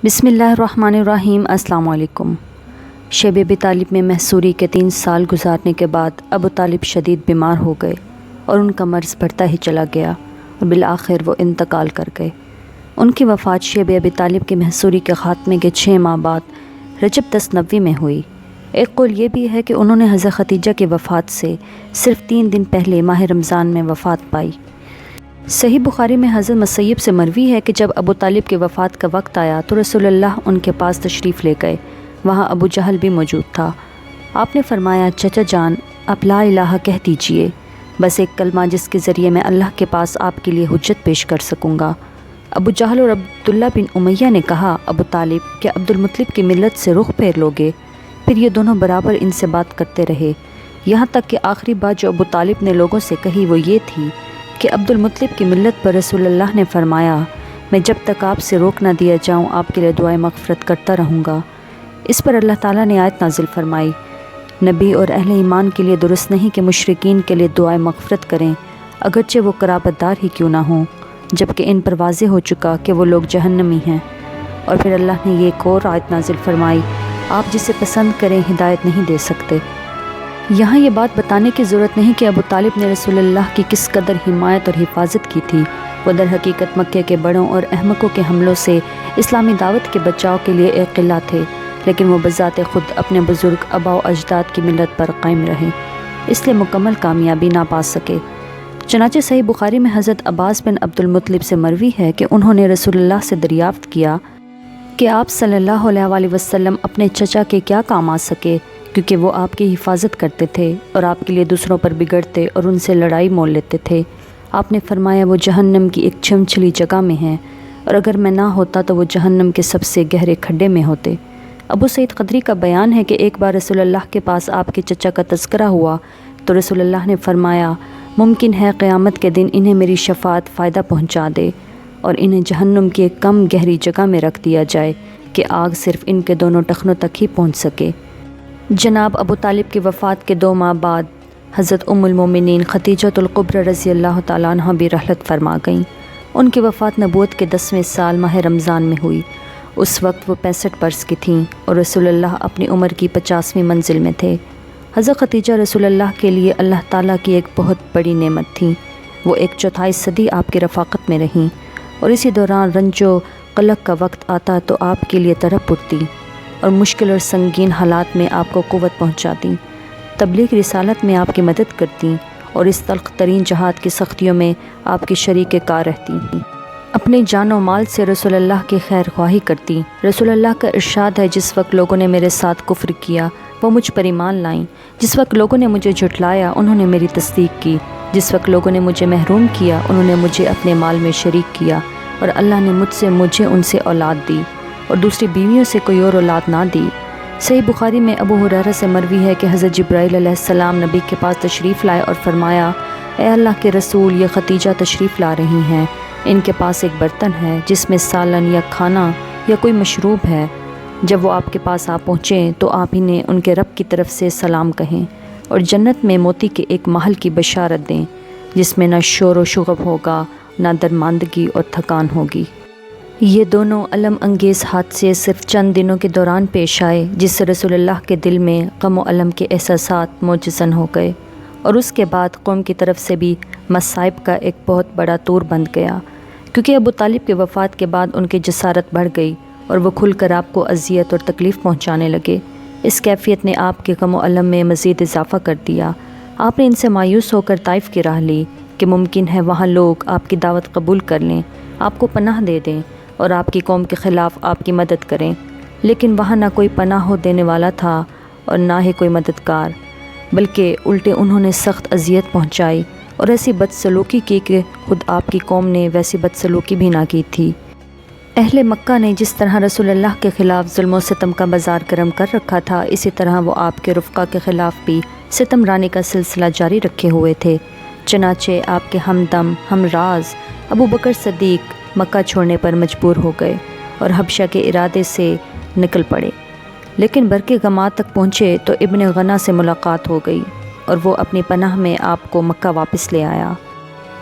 بسم اللہ الرحمن الرحیم۔ السلام علیکم۔ شیب ابی طالب میں محصوری کے 3 سال گزارنے کے بعد ابو طالب شدید بیمار ہو گئے اور ان کا مرض بڑھتا ہی چلا گیا اور بالآخر وہ انتقال کر گئے۔ ان کی وفات شیب ابی طالب کی محصوری کے خاتمے کے 6 ماہ بعد رجب 1090 میں ہوئی۔ ایک قول یہ بھی ہے کہ انہوں نے حضرت خدیجہ کی وفات سے صرف 3 دن پہلے ماہ رمضان میں وفات پائی۔ صحیح بخاری میں حضرت مسیب سے مروی ہے کہ جب ابو طالب کی وفات کا وقت آیا تو رسول اللہ ان کے پاس تشریف لے گئے۔ وہاں ابو جہل بھی موجود تھا۔ آپ نے فرمایا، چچا جان، آپ لا الہ کہہ دیجئے، بس ایک کلمہ جس کے ذریعے میں اللہ کے پاس آپ کے لیے حجت پیش کر سکوں گا۔ ابو جہل اور عبداللہ بن امیہ نے کہا، ابو طالب، کیا عبد المطلب کی ملت سے رخ پھیر لوگے؟ پھر یہ دونوں برابر ان سے بات کرتے رہے، یہاں تک کہ آخری بات جو ابو طالب نے لوگوں سے کہی وہ یہ تھی کہ عبد المطلب کی ملت پر رسول اللہ نے فرمایا، میں جب تک آپ سے روک نہ دیا جاؤں آپ کے لیے دعائیں مغفرت کرتا رہوں گا۔ اس پر اللہ تعالیٰ نے آیت نازل فرمائی، نبی اور اہل ایمان کے لیے درست نہیں کہ مشرکین کے لیے دعائیں مغفرت کریں، اگرچہ وہ قرابت دار ہی کیوں نہ ہوں، جبکہ ان پر واضح ہو چکا کہ وہ لوگ جہنمی ہیں۔ اور پھر اللہ نے یہ ایک اور آیت نازل فرمائی، آپ جسے پسند کریں ہدایت نہیں دے سکتے۔ یہاں یہ بات بتانے کی ضرورت نہیں کہ ابو طالب نے رسول اللہ کی کس قدر حمایت اور حفاظت کی تھی۔ وہ در حقیقت مکے کے بڑوں اور احمقوں کے حملوں سے اسلامی دعوت کے بچاؤ کے لیے ایک قلعہ تھے، لیکن وہ بذات خود اپنے بزرگ آباء و اجداد کی ملت پر قائم رہے، اس لیے مکمل کامیابی نہ پا سکے۔ چنانچہ صحیح بخاری میں حضرت عباس بن عبد المطلب سے مروی ہے کہ انہوں نے رسول اللہ سے دریافت کیا کہ آپ صلی اللہ علیہ وآلہ وسلم اپنے چچا کے کیا کام آ سکے، کیونکہ وہ آپ کی حفاظت کرتے تھے اور آپ کے لیے دوسروں پر بگڑتے اور ان سے لڑائی مول لیتے تھے۔ آپ نے فرمایا، وہ جہنم کی ایک چھمچھلی جگہ میں ہیں، اور اگر میں نہ ہوتا تو وہ جہنم کے سب سے گہرے کھڈے میں ہوتے۔ ابو سعید خدری کا بیان ہے کہ ایک بار رسول اللہ کے پاس آپ کے چچا کا تذکرہ ہوا تو رسول اللہ نے فرمایا، ممکن ہے قیامت کے دن انہیں میری شفاعت فائدہ پہنچا دے اور انہیں جہنم کی ایک کم گہری جگہ میں رکھ دیا جائے کہ آگ صرف ان کے دونوں ٹخنوں تک ہی پہنچ سکے۔ جناب ابو طالب کی وفات کے 2 ماہ بعد حضرت ام المومنین خدیجۃ الکبریٰ رضی اللہ تعالیٰ عنہ بھی رحلت فرما گئیں۔ ان کی وفات نبوت کے 10ویں سال ماہ رمضان میں ہوئی۔ اس وقت وہ 65 برس کی تھیں اور رسول اللہ اپنی عمر کی 50ویں منزل میں تھے۔ حضرت خدیجہ رسول اللہ کے لیے اللہ تعالیٰ کی ایک بہت بڑی نعمت تھیں۔ وہ 1/4 صدی آپ کی رفاقت میں رہیں اور اسی دوران رنج و قلق کا وقت آتا تو آپ کے لیے تڑپ اٹھتی اور مشکل اور سنگین حالات میں آپ کو قوت پہنچاتی، تبلیغ رسالت میں آپ کی مدد کرتی اور اس تلخ ترین جہاد کی سختیوں میں آپ کی شریک کار رہتی، اپنی جان و مال سے رسول اللہ کی خیر خواہی کرتی۔ رسول اللہ کا ارشاد ہے، جس وقت لوگوں نے میرے ساتھ کفر کیا وہ مجھ پر ایمان لائیں، جس وقت لوگوں نے مجھے جھٹلایا انہوں نے میری تصدیق کی، جس وقت لوگوں نے مجھے محروم کیا انہوں نے مجھے اپنے مال میں شریک کیا، اور اللہ نے مجھے ان سے اولاد دی اور دوسری بیویوں سے کوئی اور اولاد نہ دی۔ صحیح بخاری میں ابو ہریرہ سے مروی ہے کہ حضرت جبرائیل علیہ السلام نبی کے پاس تشریف لائے اور فرمایا، اے اللہ کے رسول، یہ خدیجہ تشریف لا رہی ہیں، ان کے پاس ایک برتن ہے جس میں سالن یا کھانا یا کوئی مشروب ہے، جب وہ آپ کے پاس آ پہنچیں تو آپ انہیں ان کے رب کی طرف سے سلام کہیں اور جنت میں موتی کے ایک محل کی بشارت دیں جس میں نہ شور و شغب ہوگا، نہ درماندگی اور تھکان ہوگی۔ یہ دونوں علم انگیز حادثے صرف چند دنوں کے دوران پیش آئے، جس سے رسول اللہ کے دل میں غم و الم کے احساسات موجزن ہو گئے، اور اس کے بعد قوم کی طرف سے بھی مصائب کا ایک بہت بڑا طور بند گیا، کیونکہ ابو طالب کی وفات کے بعد ان کی جسارت بڑھ گئی اور وہ کھل کر آپ کو اذیت اور تکلیف پہنچانے لگے۔ اس کیفیت نے آپ کے غم و الم میں مزید اضافہ کر دیا۔ آپ نے ان سے مایوس ہو کر طائف کی راہ لی کہ ممکن ہے وہاں لوگ آپ کی دعوت قبول کر لیں، آپ کو پناہ دے دیں اور آپ کی قوم کے خلاف آپ کی مدد کریں، لیکن وہاں نہ کوئی پناہ دینے والا تھا اور نہ ہی کوئی مددگار، بلکہ الٹے انہوں نے سخت اذیت پہنچائی اور ایسی بدسلوکی کی کہ خود آپ کی قوم نے ویسی بدسلوکی بھی نہ کی تھی۔ اہل مکہ نے جس طرح رسول اللہ کے خلاف ظلم و ستم کا بازار گرم کر رکھا تھا، اسی طرح وہ آپ کے رفقا کے خلاف بھی ستم رانی کا سلسلہ جاری رکھے ہوئے تھے۔ چنانچہ آپ کے ہمدم ہم راز ابو بکر صدیق مکہ چھوڑنے پر مجبور ہو گئے اور حبشہ کے ارادے سے نکل پڑے، لیکن برق غماد تک پہنچے تو ابن غنا سے ملاقات ہو گئی اور وہ اپنی پناہ میں آپ کو مکہ واپس لے آیا۔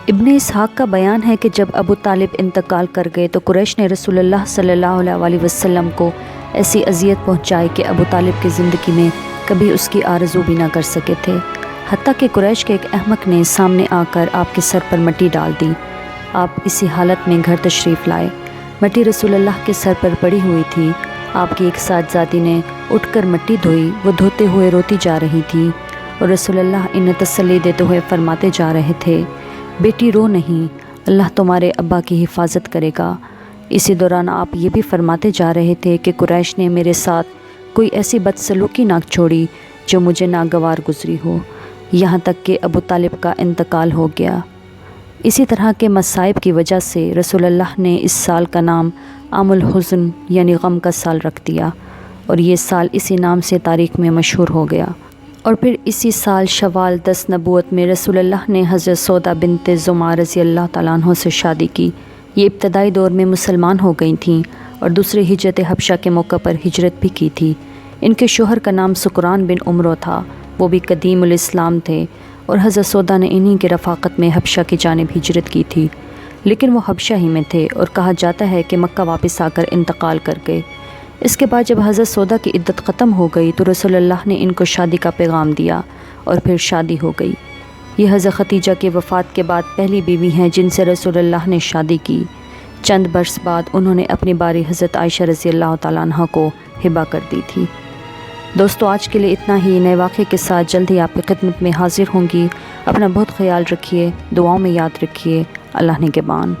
ابن اسحاق کا بیان ہے کہ جب ابو طالب انتقال کر گئے تو قریش نے رسول اللہ صلی اللہ علیہ وسلم کو ایسی اذیت پہنچائی کہ ابو طالب کی زندگی میں کبھی اس کی آرزو بھی نہ کر سکے تھے، حتیٰ کہ قریش کے ایک احمق نے سامنے آ کر آپ کے سر پر مٹی ڈال دی۔ آپ اسی حالت میں گھر تشریف لائے، مٹی رسول اللہ کے سر پر پڑی ہوئی تھی۔ آپ کی ایک صاحبزادی نے اٹھ کر مٹی دھوئی، وہ دھوتے ہوئے روتی جا رہی تھی اور رسول اللہ انہیں تسلی دیتے ہوئے فرماتے جا رہے تھے، بیٹی رو نہیں، اللہ تمہارے ابا کی حفاظت کرے گا۔ اسی دوران آپ یہ بھی فرماتے جا رہے تھے کہ قریش نے میرے ساتھ کوئی ایسی بدسلوکی نہ چھوڑی جو مجھے ناگوار گزری ہو، یہاں تک کہ ابو طالب کا انتقال ہو گیا۔ اسی طرح کے مصائب کی وجہ سے رسول اللہ نے اس سال کا نام عام الحزن یعنی غم کا سال رکھ دیا، اور یہ سال اسی نام سے تاریخ میں مشہور ہو گیا۔ اور پھر اسی سال شوال 10 نبوت میں رسول اللہ نے حضرت سودا بنت زمعہ رضی اللہ تعالیٰ عنہ سے شادی کی۔ یہ ابتدائی دور میں مسلمان ہو گئی تھیں اور دوسری ہجرت حبشہ کے موقع پر ہجرت بھی کی تھی۔ ان کے شوہر کا نام سکران بن عمرو تھا، وہ بھی قدیم الاسلام تھے، اور حضرت سودا نے انہی کے رفاقت میں حبشہ کی جانب ہجرت کی تھی، لیکن وہ حبشہ ہی میں تھے اور کہا جاتا ہے کہ مکہ واپس آ کر انتقال کر گئے۔ اس کے بعد جب حضرت سودا کی عدت ختم ہو گئی تو رسول اللہ نے ان کو شادی کا پیغام دیا اور پھر شادی ہو گئی۔ یہ حضرت ختیجہ کے وفات کے بعد پہلی بیوی ہیں جن سے رسول اللہ نے شادی کی۔ چند برس بعد انہوں نے اپنی باری حضرت عائشہ رضی اللہ تعالیٰ عنہ کو ہبہ کر دی تھی۔ دوستو آج کے لیے اتنا ہی، نئے واقعے کے ساتھ جلد ہی آپ کی خدمت میں حاضر ہوں گی۔ اپنا بہت خیال رکھیے، دعاؤں میں یاد رکھیے۔ اللہ نگہبان۔